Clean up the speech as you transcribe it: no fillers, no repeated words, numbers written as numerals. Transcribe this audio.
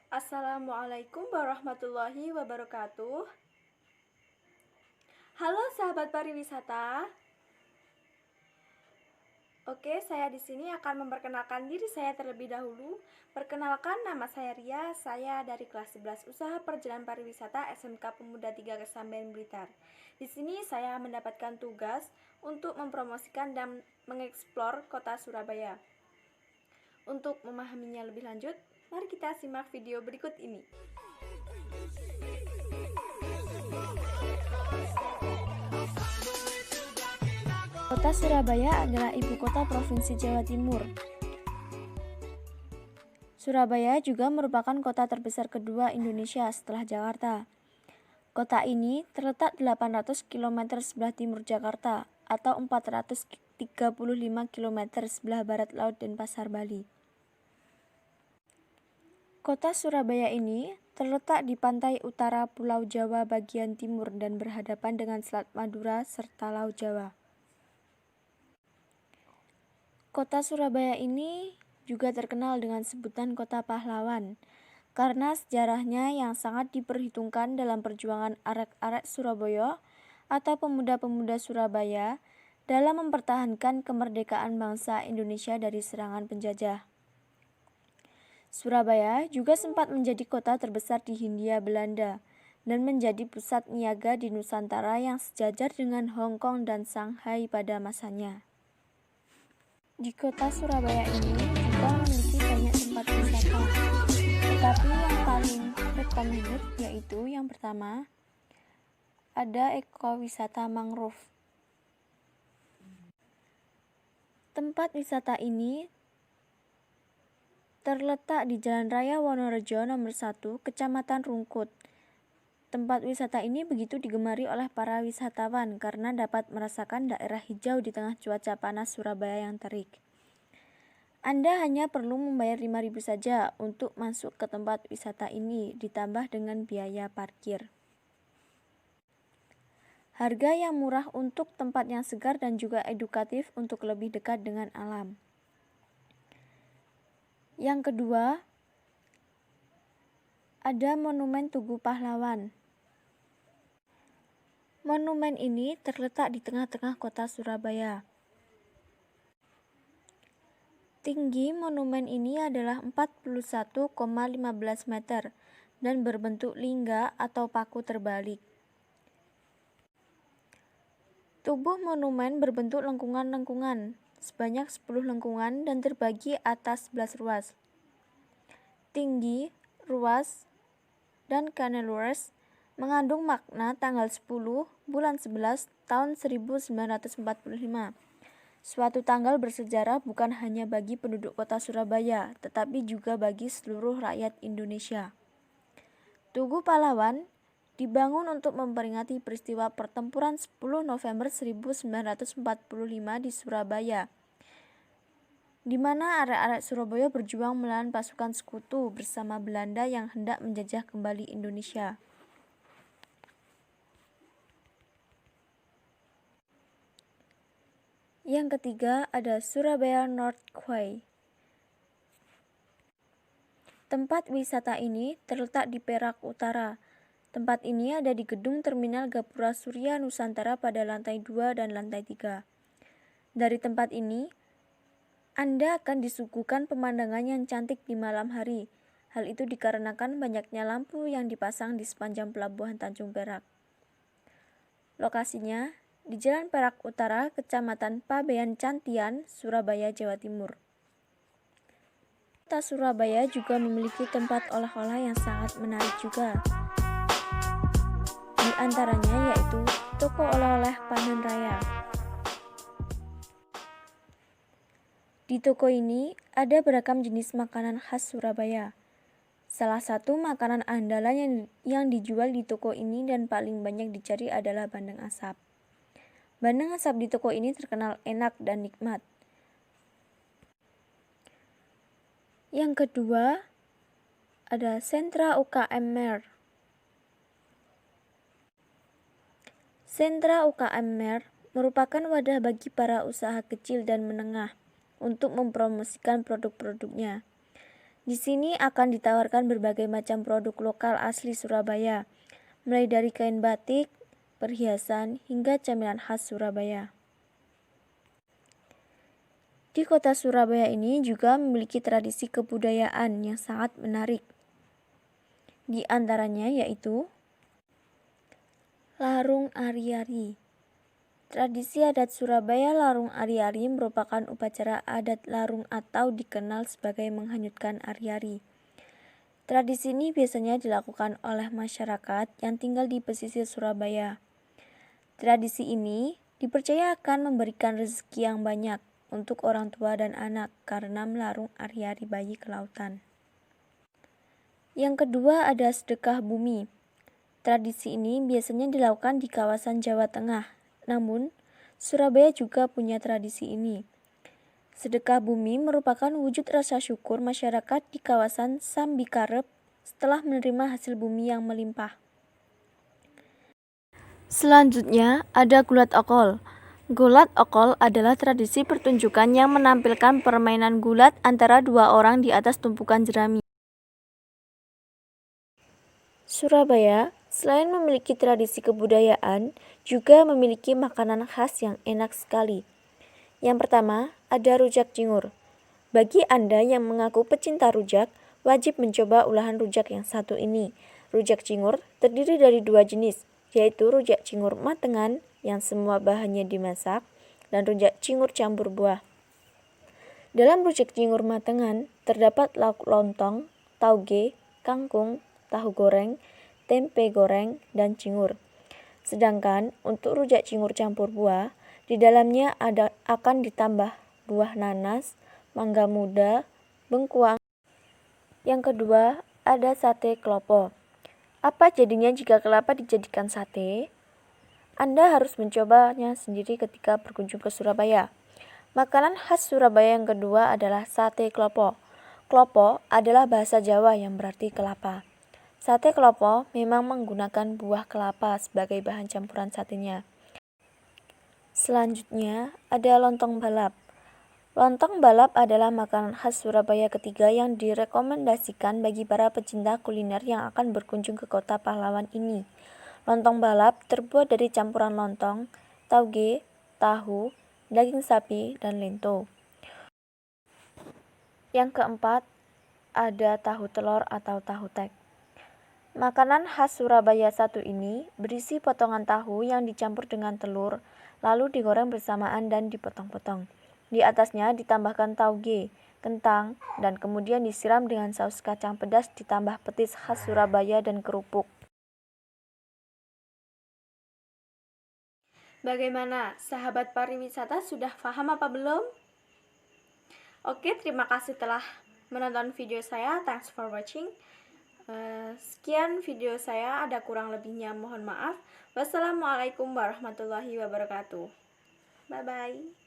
Assalamualaikum warahmatullahi wabarakatuh. Halo sahabat pariwisata. Oke, saya di sini akan memperkenalkan diri saya terlebih dahulu. Perkenalkan, nama saya Ria. Saya dari kelas 11 Usaha Perjalanan Pariwisata SMK Pemuda 3 Kesamben Blitar. Di sini saya mendapatkan tugas untuk mempromosikan dan mengeksplor kota Surabaya. Untuk memahaminya lebih lanjut, mari kita simak video berikut ini. Kota Surabaya adalah ibu kota Provinsi Jawa Timur. Surabaya juga merupakan kota terbesar kedua Indonesia setelah Jakarta. Kota ini terletak 800 km sebelah timur Jakarta atau 435 km sebelah barat Laut Denpasar, Bali. Kota Surabaya ini terletak di pantai utara Pulau Jawa bagian timur dan berhadapan dengan Selat Madura serta Laut Jawa. Kota Surabaya ini juga terkenal dengan sebutan Kota Pahlawan karena sejarahnya yang sangat diperhitungkan dalam perjuangan arek-arek Surabaya atau pemuda-pemuda Surabaya dalam mempertahankan kemerdekaan bangsa Indonesia dari serangan penjajah. Surabaya juga sempat menjadi kota terbesar di Hindia Belanda dan menjadi pusat niaga di Nusantara yang sejajar dengan Hong Kong dan Shanghai pada masanya. Di kota Surabaya ini juga memiliki banyak tempat wisata, tetapi yang paling recommended yaitu yang pertama, ada ekowisata mangrove. Tempat wisata ini terletak di Jalan Raya Wonorejo nomor 1, Kecamatan Rungkut. Tempat wisata ini begitu digemari oleh para wisatawan karena dapat merasakan daerah hijau di tengah cuaca panas Surabaya yang terik. Anda hanya perlu membayar 5.000 saja untuk masuk ke tempat wisata ini, ditambah dengan biaya parkir. Harga yang murah untuk tempat yang segar dan juga edukatif untuk lebih dekat dengan alam. Yang kedua, ada Monumen Tugu Pahlawan. Monumen ini terletak di tengah-tengah kota Surabaya. Tinggi monumen ini adalah 41,15 meter dan berbentuk lingga atau paku terbalik. Tubuh monumen berbentuk lengkungan-lengkungan, sebanyak 10 lengkungan dan terbagi atas 11 ruas. Tinggi, ruas, dan kanluas mengandung makna tanggal 10 bulan 11 tahun 1945. Suatu tanggal bersejarah bukan hanya bagi penduduk kota Surabaya, tetapi juga bagi seluruh rakyat Indonesia. Tugu Pahlawan dibangun untuk memperingati peristiwa pertempuran 10 November 1945 di Surabaya, di mana arek-arek Surabaya berjuang melawan pasukan sekutu bersama Belanda yang hendak menjajah kembali Indonesia. Yang ketiga ada Surabaya North Quay. Tempat wisata ini terletak di Perak Utara. Tempat ini ada di gedung Terminal Gapura Surya Nusantara pada lantai 2 dan lantai 3. Dari tempat ini, Anda akan disuguhkan pemandangan yang cantik di malam hari. Hal itu dikarenakan banyaknya lampu yang dipasang di sepanjang pelabuhan Tanjung Perak. Lokasinya di Jalan Perak Utara, Kecamatan Pabean Cantian, Surabaya, Jawa Timur. Kota Surabaya juga memiliki tempat oleh-oleh yang sangat menarik juga. Di antaranya yaitu Toko Oleh-oleh Panen Raya. Di toko ini ada beragam jenis makanan khas Surabaya. Salah satu makanan andalan yang dijual di toko ini dan paling banyak dicari adalah bandeng asap. Bandeng asap di toko ini terkenal enak dan nikmat. Yang kedua, ada Sentra UKM Mer. Sentra UKM Mer merupakan wadah bagi para usaha kecil dan menengah untuk mempromosikan produk-produknya. Di sini akan ditawarkan berbagai macam produk lokal asli Surabaya, mulai dari kain batik, perhiasan, hingga camilan khas Surabaya. Di kota Surabaya ini juga memiliki tradisi kebudayaan yang sangat menarik. Di antaranya yaitu Larung Ari-ari. Tradisi adat Surabaya Larung Ari-ari merupakan upacara adat larung atau dikenal sebagai menghanyutkan ari-ari. Tradisi ini biasanya dilakukan oleh masyarakat yang tinggal di pesisir Surabaya. Tradisi ini dipercaya akan memberikan rezeki yang banyak untuk orang tua dan anak karena melarung ari-ari bayi ke lautan. Yang kedua ada sedekah bumi. Tradisi ini biasanya dilakukan di kawasan Jawa Tengah, namun Surabaya juga punya tradisi ini. Sedekah bumi merupakan wujud rasa syukur masyarakat di kawasan Sambikarep setelah menerima hasil bumi yang melimpah. Selanjutnya ada gulat okol. Gulat okol adalah tradisi pertunjukan yang menampilkan permainan gulat antara dua orang di atas tumpukan jerami. Surabaya selain memiliki tradisi kebudayaan, juga memiliki makanan khas yang enak sekali. Yang pertama, ada rujak cingur. Bagi Anda yang mengaku pecinta rujak, wajib mencoba olahan rujak yang satu ini. Rujak cingur terdiri dari dua jenis, yaitu rujak cingur matengan yang semua bahannya dimasak, dan rujak cingur campur buah. Dalam rujak cingur matengan, terdapat lauk lontong, tauge, kangkung, tahu goreng, tempe goreng, dan cingur. Sedangkan untuk rujak cingur campur buah, di dalamnya akan ditambah buah nanas, mangga muda, bengkuang. Yang kedua, ada sate klopo. Apa jadinya jika kelapa dijadikan sate? Anda harus mencobanya sendiri ketika berkunjung ke Surabaya. Makanan khas Surabaya yang kedua adalah sate klopo. Klopo adalah bahasa Jawa yang berarti kelapa. Sate klopo memang menggunakan buah kelapa sebagai bahan campuran satenya. Selanjutnya ada lontong balap. Lontong balap adalah makanan khas Surabaya ketiga yang direkomendasikan bagi para pecinta kuliner yang akan berkunjung ke kota pahlawan ini. Lontong balap terbuat dari campuran lontong, tauge, tahu, daging sapi, dan lento. Yang keempat ada tahu telur atau tahu tek. Makanan khas Surabaya satu ini berisi potongan tahu yang dicampur dengan telur, lalu digoreng bersamaan dan dipotong-potong. Di atasnya ditambahkan tauge, kentang, dan kemudian disiram dengan saus kacang pedas ditambah petis khas Surabaya dan kerupuk. Bagaimana, sahabat pariwisata sudah paham apa belum? Oke, terima kasih telah menonton video saya. Thanks for watching. Sekian video saya, ada kurang lebihnya mohon maaf. Wassalamualaikum warahmatullahi wabarakatuh. Bye bye.